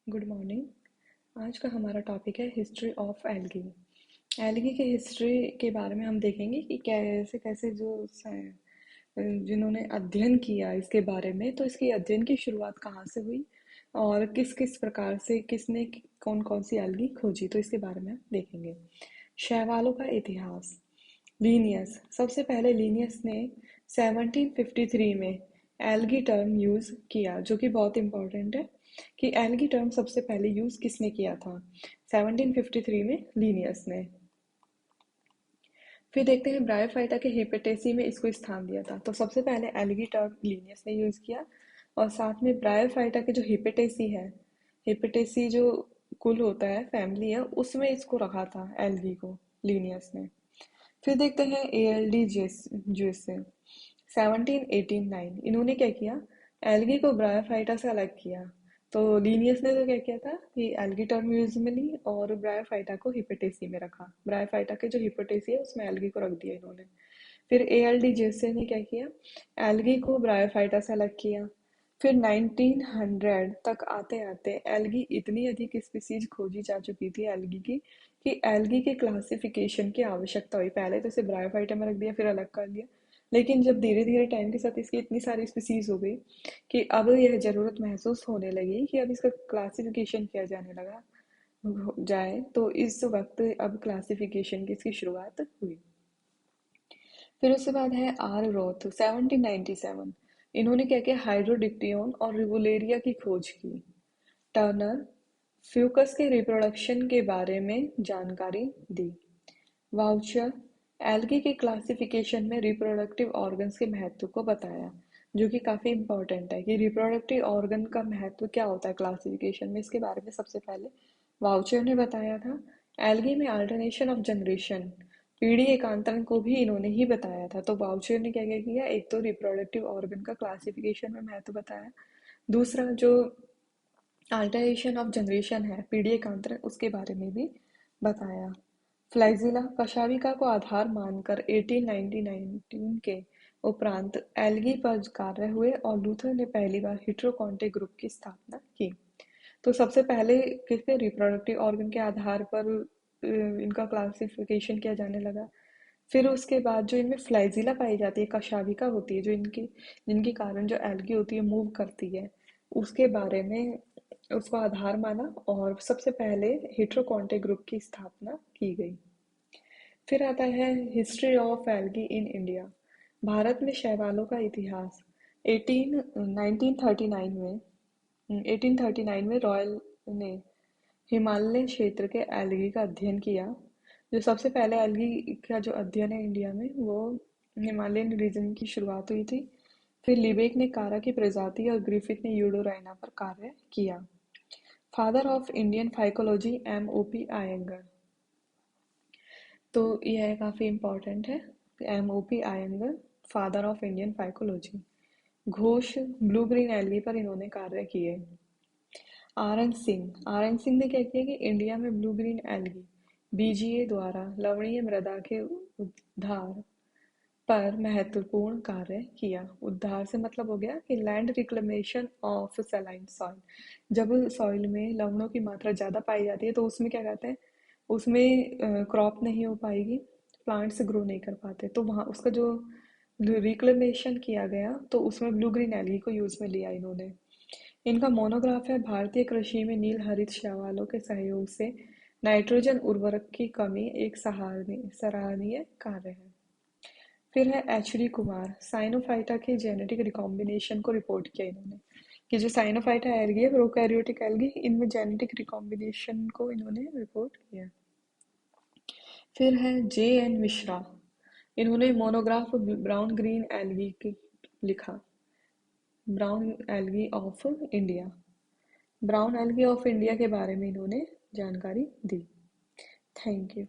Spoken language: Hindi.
Good morning. आज का हमारा टॉपिक है हिस्ट्री ऑफ एल्गी। एल्गी की हिस्ट्री के बारे में हम देखेंगे कि कैसे कैसे जिन्होंने अध्ययन किया इसके बारे में, तो इसकी अध्ययन की शुरुआत कहाँ से हुई और किस किस प्रकार से किसने कौन कौन सी एल्गी खोजी, तो इसके बारे में हम देखेंगे। शैवालों का इतिहास। लीनियस। सबसे पहले लीनियस ने 1753 में एल्गी टर्म यूज किया, जो कि बहुत इंपॉर्टेंट है कि एल्गी टर्म सबसे पहले यूज किसने किया था। 1753 में लीनियस ने। फिर देखते हैं ब्रायोफाइटा के हिपेटेसी में इसको स्थान दिया था, तो सबसे पहले एल्गी टर्म लीनियस ने यूज किया और साथ में ब्रायोफाइटा के जो हिपेटेसी है, हिपेटेसी जो कुल होता है, फैमिली है, उसमें इसको रखा था एल्गी को, लीनियस ने। फिर देखते हैं ALD जूसे 1789। इन्होंने क्या किया, एल्गी को ब्रायोफाइटा से अलग किया। तो लीनियस ने तो क्या किया था कि एल्गी टर्म यूज में ली और ब्रायोफाइटा को हिपेटेसी में रखा। ब्रायोफाइटा के जो हिपेटेसी है उसमें एल्गी को रख दिया इन्होंने। फिर ALD जूसे ने क्या किया, एल्गी को ब्रायोफाइटा से अलग किया। फिर 1900 तक आते आते एल्गी इतनी अधिक स्पीसीज खोजी जा चुकी थी एल्गी की कि एल्गी के क्लासिफिकेशन की आवश्यकता हुई। पहले तो इसे ब्रायोफाइटा में रख दिया, फिर अलग कर लिया, लेकिन जब धीरे धीरे टाइम के साथ इसकी इतनी सारी स्पीसीज हो गई कि अब यह जरूरत महसूस होने लगी कि अब इसका क्लासिफिकेशन किया जाने लगा जाए, तो इस वक्त अब क्लासिफिकेशन की इसकी शुरुआत हुई। फिर उसके बाद है आर रोथ 1797। इन्होंने क्या किया, हाइड्रोडिप्टियोन और रिवोलेरिया की खोज की। टर्नर फ्यूकस के रिप्रोडक्शन के बारे में जानकारी दी। वाउचर एल्गी के क्लासिफिकेशन में रिप्रोडक्टिव ऑर्गन्स के महत्व को बताया, जो कि काफी इंपॉर्टेंट है कि रिप्रोडक्टिव ऑर्गन का महत्व क्या होता है क्लासिफिकेशन में। इसके बारे में सबसे पहले वाउचर ने बताया था। एल्गी में अल्टरनेशन ऑफ जनरेशन, पीढ़ी एकांतरण को भी इन्होंने ही बताया था। तो वाउचर ने क्या क्या किया, एक तो रिप्रोडक्टिव ऑर्गन का क्लासिफिकेशन में महत्व बताया, दूसरा जो अल्टरेशन ऑफ जनरेशन है, पीढ़ी एकांतरण, उसके बारे में भी बताया। फ्लैजिला कशाविका को आधार मानकर 1819 के उपरांत एल्गी पर कार्य हुए और लूथर ने पहली बार हिट्रोकॉन्टे ग्रुप की स्थापना की। तो सबसे पहले किसके, रिप्रोडक्टिव ऑर्गन के आधार पर इनका क्लासिफिकेशन किया जाने लगा। फिर उसके बाद जो इनमें फ्लैजिला पाई जाती है, कशाविका होती है, जो इनकी जिनके कारण जो एल्गी होती है मूव करती है, उसके बारे में उसको आधार माना और सबसे पहले हिट्रोकॉन्टे ग्रुप की स्थापना की गई। फिर आता है history of algae in India. Bharat में शैवालों का इतिहास। 1839 में रॉयल ने हिमालय क्षेत्र के एल्गी का अध्ययन किया। जो सबसे पहले एल्गी का जो अध्ययन है इंडिया में, वो हिमालयन रीजन की शुरुआत हुई थी। फिर लिबेक ने कारा की प्रजाति और ग्रिफिथ ने यूडोराइना पर कार्य किया। Father of Indian phycology MOP Iyengar. तो यह काफी इम्पोर्टेंट है। MOP Iyengar, father of Indian phycology. Ghosh blue green algae पर इन्होंने कार्य किए। आर एन सिंह ने क्या किया कि इंडिया में ब्लू ग्रीन एल्गी BGA द्वारा लवणीय मृदा के उद्धार पर महत्वपूर्ण कार्य किया। उद्धार से मतलब हो गया कि land reclamation of saline soil. जब सॉइल में लवणों की मात्रा ज़्यादा पाई जाती है तो उसमें क्या कहते हैं, उसमें क्रॉप नहीं हो पाएगी, प्लांट्स ग्रो नहीं कर पाते, तो वहाँ उसका जो रिक्लेमेशन किया गया, तो उसमें ब्लू ग्रीन एल्गी को यूज में लिया इन्होंने। इनका मोनोग्राफ है भारतीय कृषि में नील हरित शैवालों के सहयोग से नाइट्रोजन उर्वरक की कमी एक सराहनीय कार्य है। फिर है HD कुमार, साइनोफाइटा के जेनेटिक रिकॉम्बिनेशन को रिपोर्ट किया इन्होंने कि जो साइनोफाइटा एल्गी है, प्रोकैरियोटिक एल्गी, इनमें जेनेटिक रिकॉम्बिनेशन को इन्होंने रिपोर्ट किया। फिर है JN मिश्रा, इन्होंने मोनोग्राफ ब्राउन ग्रीन एल्गी लिखा। Brown algae of India, brown algae of India के बारे में इन्होंने जानकारी दी। Thank you.